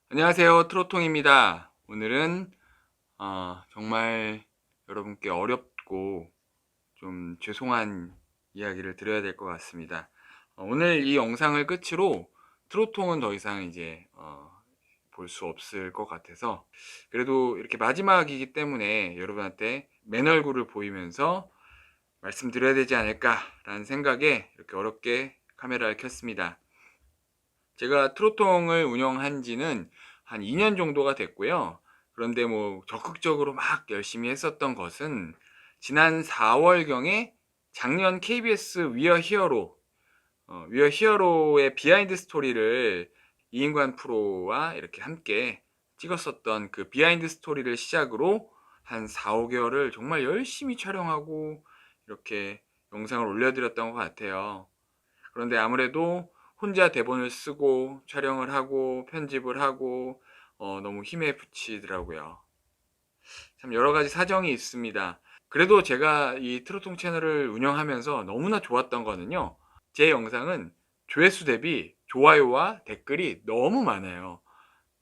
안녕하세요. 트로통입니다. 오늘은 정말 여러분께 어렵고 좀 죄송한 이야기를 드려야 될 것 같습니다. 오늘 이 영상을 끝으로 트로통은 더 이상 이제 볼 수 없을 것 같아서, 그래도 이렇게 마지막이기 때문에 여러분한테 맨 얼굴을 보이면서 말씀드려야 되지 않을까라는 생각에 이렇게 어렵게 카메라를 켰습니다. 제가 트로통을 운영한 지는 한 2년 정도가 됐고요. 그런데 뭐 적극적으로 막 열심히 했었던 것은 지난 4월경에 작년 KBS 위어 히어로, 위어 히어로의 비하인드 스토리를 이인관 프로와 이렇게 함께 찍었었던 그 비하인드 스토리를 시작으로 한 4, 5개월을 정말 열심히 촬영하고 이렇게 영상을 올려드렸던 것 같아요. 그런데 아무래도 혼자 대본을 쓰고 촬영을 하고 편집을 하고 너무 힘에 부치더라고요. 참 여러 가지 사정이 있습니다. 그래도 제가 이 트로통 채널을 운영하면서 너무나 좋았던 거는요, 제 영상은 조회수 대비 좋아요와 댓글이 너무 많아요.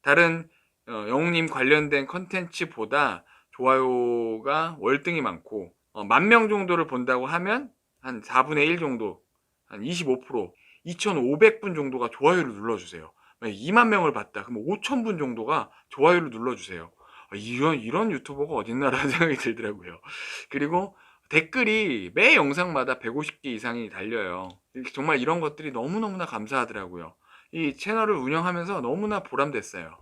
다른 영웅님 관련된 컨텐츠보다 좋아요가 월등히 많고, 10,000명 정도를 본다고 하면 한 4분의 1 정도, 한 25%, 2,500분 정도가 좋아요를 눌러주세요. 2만 명을 봤다 그럼 5,000분 정도가 좋아요를 눌러주세요. 이런 유튜버가 어딨나라는 생각이 들더라고요. 그리고 댓글이 매 영상마다 150개 이상이 달려요. 정말 이런 것들이 너무너무나 감사하더라고요. 이 채널을 운영하면서 너무나 보람됐어요.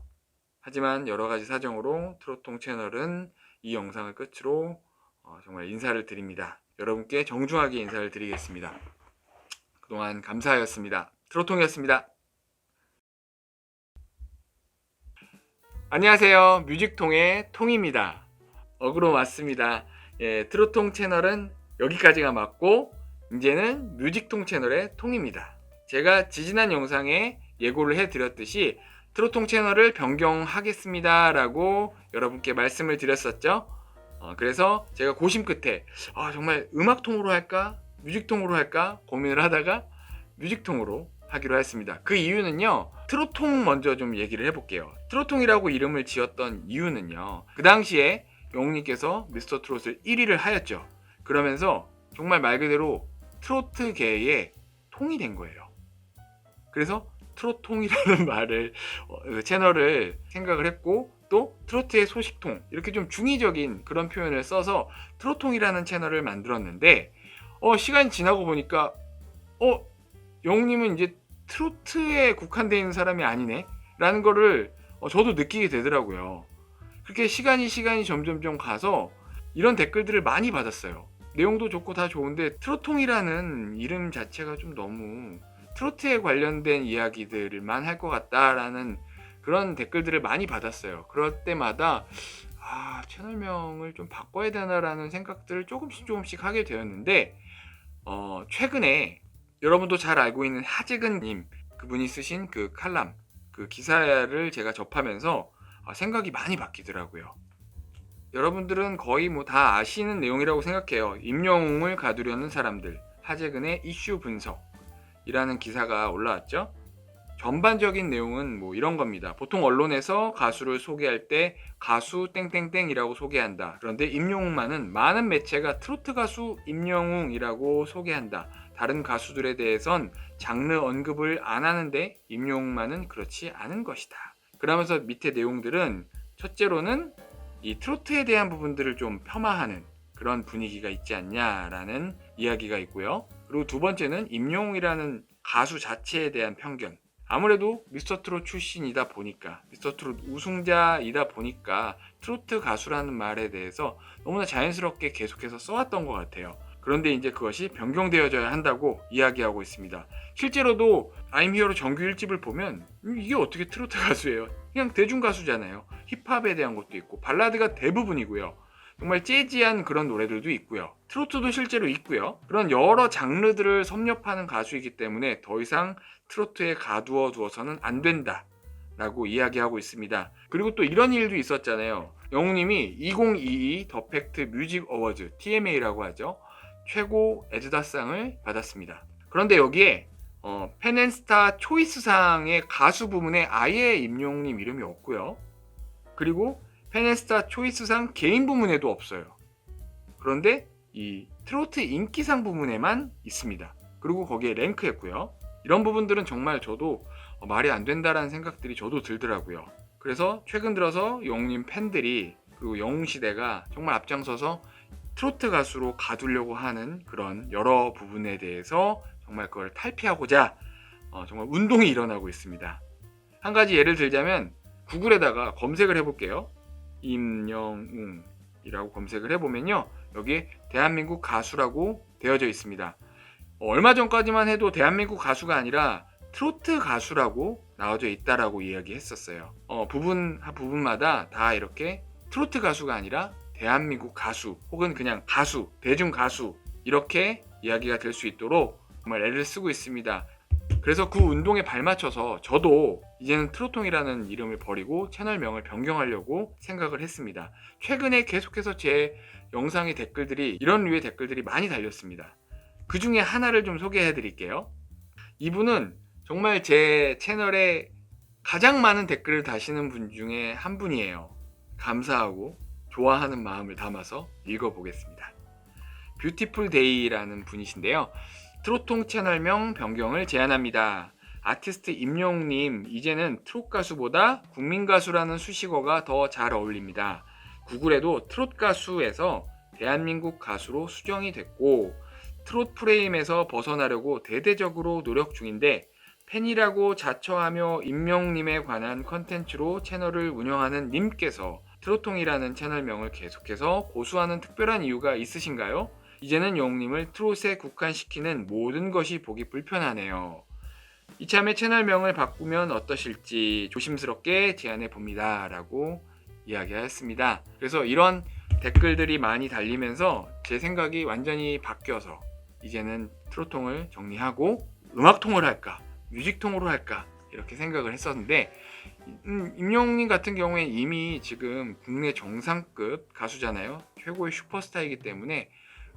하지만 여러 가지 사정으로 트로통 채널은 이 영상을 끝으로 정말 인사를 드립니다. 여러분께 정중하게 인사를 드리겠습니다. 그동안 감사하였습니다. 트로통이었습니다. 안녕하세요. 뮤직통의 통입니다. 어그로 맞습니다. 예, 트로통 채널은 여기까지가 맞고, 이제는 뮤직통 채널의 통입니다. 제가 지지난 영상에 예고를 해드렸듯이 트로통 채널을 변경하겠습니다 라고 여러분께 말씀을 드렸었죠. 그래서 제가 고심 끝에 정말 음악통으로 할까 뮤직통으로 할까 고민을 하다가 뮤직통으로 하기로 했습니다. 그 이유는요, 트로통 먼저 좀 얘기를 해볼게요. 트로통이라고 이름을 지었던 이유는요, 그 당시에 영웅님께서 미스터 트롯을 1위를 하였죠. 그러면서 정말 말 그대로 트로트계의 통이 된 거예요. 그래서 트로통이라는 말을 채널을 생각을 했고, 또 트로트의 소식통, 이렇게 좀 중의적인 그런 표현을 써서 트로통이라는 채널을 만들었는데, 시간이 지나고 보니까 영웅님은 이제 트로트에 국한되어 있는 사람이 아니네 라는 거를 저도 느끼게 되더라고요. 그렇게 시간이 점점점 가서 이런 댓글들을 많이 받았어요. 내용도 좋고 다 좋은데 트로통이라는 이름 자체가 좀 너무 트로트에 관련된 이야기들만 할 것 같다라는 그런 댓글들을 많이 받았어요. 그럴 때마다 채널명을 좀 바꿔야 되나라는 생각들을 조금씩 하게 되었는데, 최근에 여러분도 잘 알고 있는 하재근님, 그분이 쓰신 그 칼럼, 그 기사를 제가 접하면서 생각이 많이 바뀌더라고요. 여러분들은 거의 뭐 다 아시는 내용이라고 생각해요. 임영웅을 가두려는 사람들, 하재근의 이슈 분석이라는 기사가 올라왔죠. 전반적인 내용은 뭐 이런 겁니다. 보통 언론에서 가수를 소개할 때 가수 땡땡땡이라고 소개한다. 그런데 임영웅만은 많은 매체가 트로트 가수 임영웅이라고 소개한다. 다른 가수들에 대해선 장르 언급을 안 하는데 임영웅만은 그렇지 않은 것이다. 그러면서 밑에 내용들은 첫째로는 이 트로트에 대한 부분들을 좀 폄하하는 그런 분위기가 있지 않냐라는 이야기가 있고요. 그리고 두 번째는 임영웅이라는 가수 자체에 대한 편견. 아무래도 미스터트롯 출신이다 보니까, 미스터트롯 우승자이다 보니까 트로트 가수라는 말에 대해서 너무나 자연스럽게 계속해서 써왔던 것 같아요. 그런데 이제 그것이 변경되어져야 한다고 이야기하고 있습니다. 실제로도 I'm 히어로 정규 1집을 보면 이게 어떻게 트로트 가수예요? 그냥 대중 가수잖아요. 힙합에 대한 것도 있고 발라드가 대부분이고요. 정말 재즈한 그런 노래들도 있고요. 트로트도 실제로 있고요. 그런 여러 장르들을 섭렵하는 가수이기 때문에 더 이상 트로트에 가두어 두어서는 안 된다 라고 이야기하고 있습니다. 그리고 또 이런 일도 있었잖아요. 영웅님이 2022 더 팩트 뮤직 어워즈 TMA라고 하죠. 최고 에즈다상을 받았습니다. 그런데 여기에 펜앤스타 초이스상의 가수 부문에 아예 임영웅님 이름이 없고요. 그리고 펜앤스타 초이스상 개인 부문에도 없어요. 그런데 이 트로트 인기상 부문에만 있습니다. 그리고 거기에 랭크했고요. 이런 부분들은 정말 저도 말이 안 된다라는 생각들이 저도 들더라고요. 그래서 최근 들어서 영웅님 팬들이 그리고 영웅시대가 정말 앞장서서 트로트 가수로 가두려고 하는 그런 여러 부분에 대해서 정말 그걸 탈피하고자 정말 운동이 일어나고 있습니다. 한 가지 예를 들자면 구글에다가 검색을 해볼게요. 임영웅이라고 검색을 해보면요. 여기에 대한민국 가수라고 되어져 있습니다. 얼마 전까지만 해도 대한민국 가수가 아니라 트로트 가수라고 나와져 있다라고 이야기했었어요. 부분마다 다 이렇게 트로트 가수가 아니라 대한민국 가수 혹은 그냥 가수, 대중 가수 이렇게 이야기가 될 수 있도록 정말 애를 쓰고 있습니다. 그래서 그 운동에 발맞춰서 저도 이제는 트로통이라는 이름을 버리고 채널명을 변경하려고 생각을 했습니다. 최근에 계속해서 제 영상의 댓글들이 이런 류의 댓글들이 많이 달렸습니다. 그 중에 하나를 좀 소개해 드릴게요. 이분은 정말 제 채널에 가장 많은 댓글을 다시는 분 중에 한 분이에요. 감사하고 좋아하는 마음을 담아서 읽어보겠습니다. 뷰티풀 데이라는 분이신데요. 트로통 채널명 변경을 제안합니다. 아티스트 임영웅님, 이제는 트롯 가수보다 국민 가수라는 수식어가 더 잘 어울립니다. 구글에도 트롯 가수에서 대한민국 가수로 수정이 됐고 트롯 프레임에서 벗어나려고 대대적으로 노력 중인데 팬이라고 자처하며 임영웅님에 관한 컨텐츠로 채널을 운영하는 님께서 트로통이라는 채널명을 계속해서 고수하는 특별한 이유가 있으신가요? 이제는 영웅님을 트롯에 국한시키는 모든 것이 보기 불편하네요. 이참에 채널명을 바꾸면 어떠실지 조심스럽게 제안해 봅니다. 라고 이야기하였습니다. 그래서 이런 댓글들이 많이 달리면서 제 생각이 완전히 바뀌어서 이제는 트로통을 정리하고 음악통을 할까, 뮤직통으로 할까 이렇게 생각을 했었는데 임영웅님 같은 경우에 이미 지금 국내 정상급 가수잖아요. 최고의 슈퍼스타이기 때문에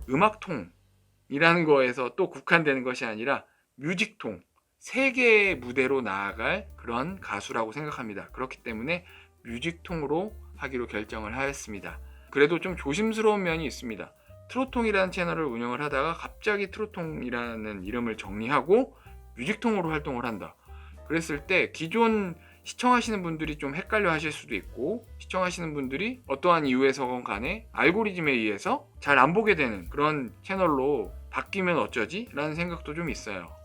음악통이라는 거에서 또 국한되는 것이 아니라 뮤직통, 세계의 무대로 나아갈 그런 가수라고 생각합니다. 그렇기 때문에 뮤직통으로 하기로 결정을 하였습니다. 그래도 좀 조심스러운 면이 있습니다. 트로통이라는 채널을 운영을 하다가 갑자기 트로통이라는 이름을 정리하고 뮤직통으로 활동을 한다. 그랬을 때 기존 시청하시는 분들이 좀 헷갈려 하실 수도 있고 시청하시는 분들이 어떠한 이유에서건 간에 알고리즘에 의해서 잘 안 보게 되는 그런 채널로 바뀌면 어쩌지? 라는 생각도 좀 있어요.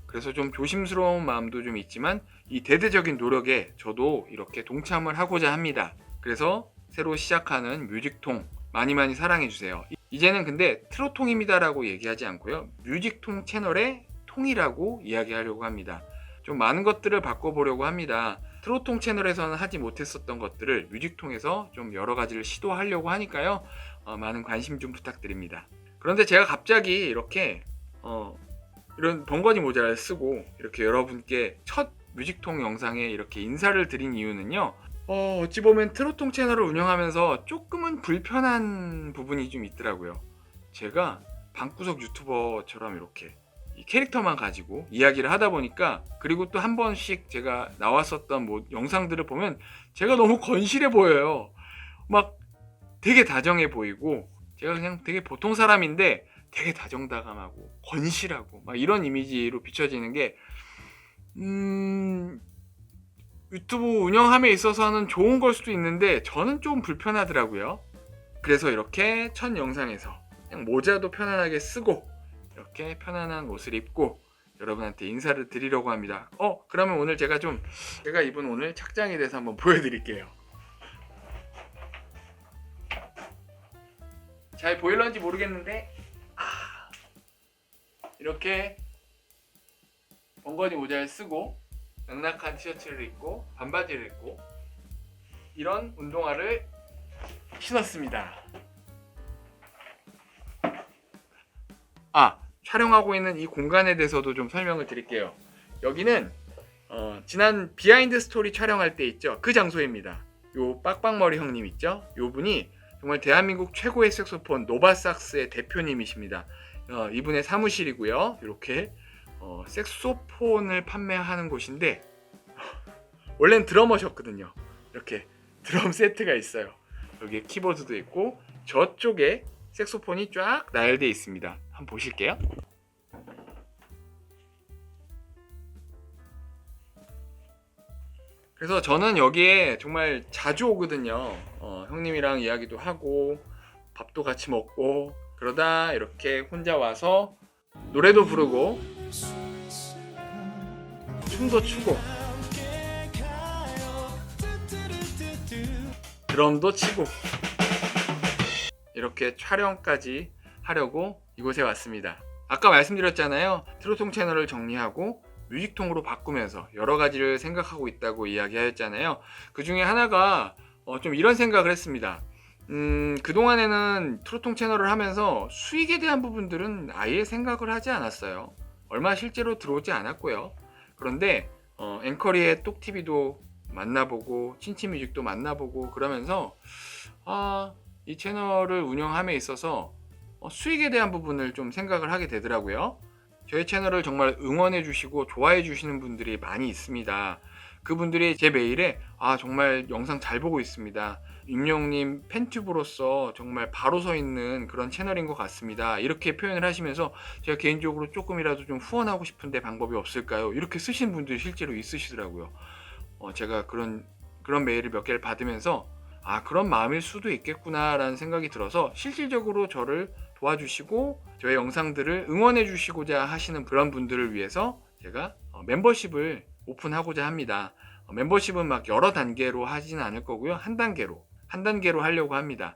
그래서 좀 조심스러운 마음도 좀 있지만 이 대대적인 노력에 저도 이렇게 동참을 하고자 합니다. 그래서 새로 시작하는 뮤직통 많이 사랑해주세요. 이제는 근데 트로통입니다 라고 얘기하지 않고요. 뮤직통 채널의 통이라고 이야기하려고 합니다. 좀 많은 것들을 바꿔보려고 합니다. 트로통 채널에서는 하지 못했었던 것들을 뮤직통에서 좀 여러 가지를 시도하려고 하니까요. 많은 관심 좀 부탁드립니다. 그런데 제가 갑자기 이렇게 이런 번거지 모자를 쓰고 이렇게 여러분께 첫 뮤직통 영상에 이렇게 인사를 드린 이유는요. 어찌 보면 트로통 채널을 운영하면서 조금은 불편한 부분이 좀 있더라고요. 제가 방구석 유튜버처럼 이렇게 이 캐릭터만 가지고 이야기를 하다 보니까 그리고 또 한 번씩 제가 나왔었던 뭐 영상들을 보면 제가 너무 건실해 보여요. 막 되게 다정해 보이고 제가 그냥 되게 보통 사람인데 되게 다정다감하고 건실하고 막 이런 이미지로 비춰지는 게 유튜브 운영함에 있어서는 좋은 걸 수도 있는데 저는 좀 불편하더라고요. 그래서 이렇게 첫 영상에서 그냥 모자도 편안하게 쓰고 이렇게 편안한 옷을 입고 여러분한테 인사를 드리려고 합니다. 그러면 오늘 제가 입은 오늘 착장에 대해서 한번 보여드릴게요. 잘 보일런지 모르겠는데 이렇게 번거지 모자를 쓰고 낭낙한 티셔츠를 입고 반바지를 입고 이런 운동화를 신었습니다. 촬영하고 있는 이 공간에 대해서도 좀 설명을 드릴게요. 여기는 지난 비하인드 스토리 촬영할 때 있죠. 그 장소입니다. 요 빡빡머리 형님 있죠. 요 분이 정말 대한민국 최고의 색소폰 노바삭스의 대표님이십니다. 이분의 사무실이고요. 이렇게 색소폰을 판매하는 곳인데 원래는 드러머셨거든요. 이렇게 드럼 세트가 있어요. 여기에 키보드도 있고 저쪽에 색소폰이 쫙 나열되어 있습니다. 한번 보실게요. 그래서 저는 여기에 정말 자주 오거든요. 형님이랑 이야기도 하고 밥도 같이 먹고 그러다 이렇게 혼자 와서 노래도 부르고 춤도 추고 드럼도 치고 이렇게 촬영까지 하려고 이곳에 왔습니다. 아까 말씀드렸잖아요. 트로통 채널을 정리하고 뮤직통으로 바꾸면서 여러 가지를 생각하고 있다고 이야기하였잖아요. 그 중에 하나가 좀 이런 생각을 했습니다. 그동안에는 트로통 채널을 하면서 수익에 대한 부분들은 아예 생각을 하지 않았어요. 얼마 실제로 들어오지 않았고요. 그런데 앵커리의 똑TV도 만나보고 친치뮤직도 만나보고 그러면서 이 채널을 운영함에 있어서 수익에 대한 부분을 좀 생각을 하게 되더라고요. 저희 채널을 정말 응원해 주시고 좋아해 주시는 분들이 많이 있습니다. 그분들이 제 메일에 정말 영상 잘 보고 있습니다. 임영님 팬튜브로서 정말 바로 서 있는 그런 채널인 것 같습니다. 이렇게 표현을 하시면서 제가 개인적으로 조금이라도 좀 후원하고 싶은데 방법이 없을까요? 이렇게 쓰신 분들이 실제로 있으시더라고요. 제가 그런 메일을 몇 개를 받으면서 그런 마음일 수도 있겠구나 라는 생각이 들어서 실질적으로 저를 도와주시고 저의 영상들을 응원해 주시고자 하시는 그런 분들을 위해서 제가 멤버십을 오픈하고자 합니다. 멤버십은 막 여러 단계로 하지는 않을 거고요. 한 단계로 하려고 합니다.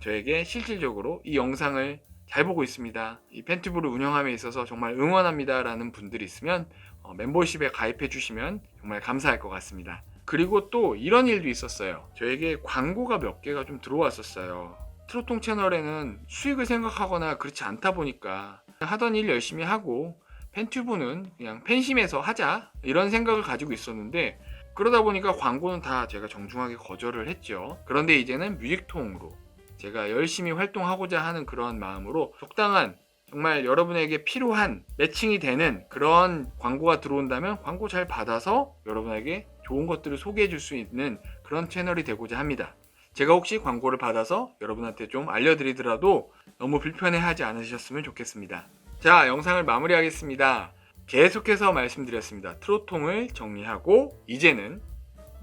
저에게 실질적으로 이 영상을 잘 보고 있습니다. 이 팬튜브를 운영함에 있어서 정말 응원합니다 라는 분들이 있으면 멤버십에 가입해 주시면 정말 감사할 것 같습니다. 그리고 또 이런 일도 있었어요. 저에게 광고가 몇 개가 좀 들어왔었어요. 트로통 채널에는 수익을 생각하거나 그렇지 않다 보니까 하던 일 열심히 하고 팬튜브는 그냥 팬심에서 하자 이런 생각을 가지고 있었는데 그러다 보니까 광고는 다 제가 정중하게 거절을 했죠. 그런데 이제는 뮤직통으로 제가 열심히 활동하고자 하는 그런 마음으로 적당한 정말 여러분에게 필요한 매칭이 되는 그런 광고가 들어온다면 광고 잘 받아서 여러분에게 좋은 것들을 소개해 줄 수 있는 그런 채널이 되고자 합니다. 제가 혹시 광고를 받아서 여러분한테 좀 알려드리더라도 너무 불편해하지 않으셨으면 좋겠습니다. 자, 영상을 마무리하겠습니다. 계속해서 말씀드렸습니다. 트로통을 정리하고 이제는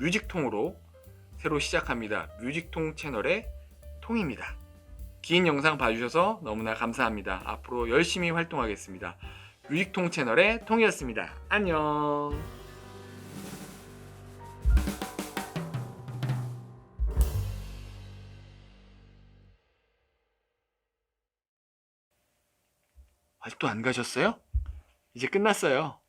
뮤직통으로 새로 시작합니다. 뮤직통 채널의 통입니다. 긴 영상 봐주셔서 너무나 감사합니다. 앞으로 열심히 활동하겠습니다. 뮤직통 채널의 통이었습니다. 안녕. 아직도 안 가셨어요? 이제 끝났어요.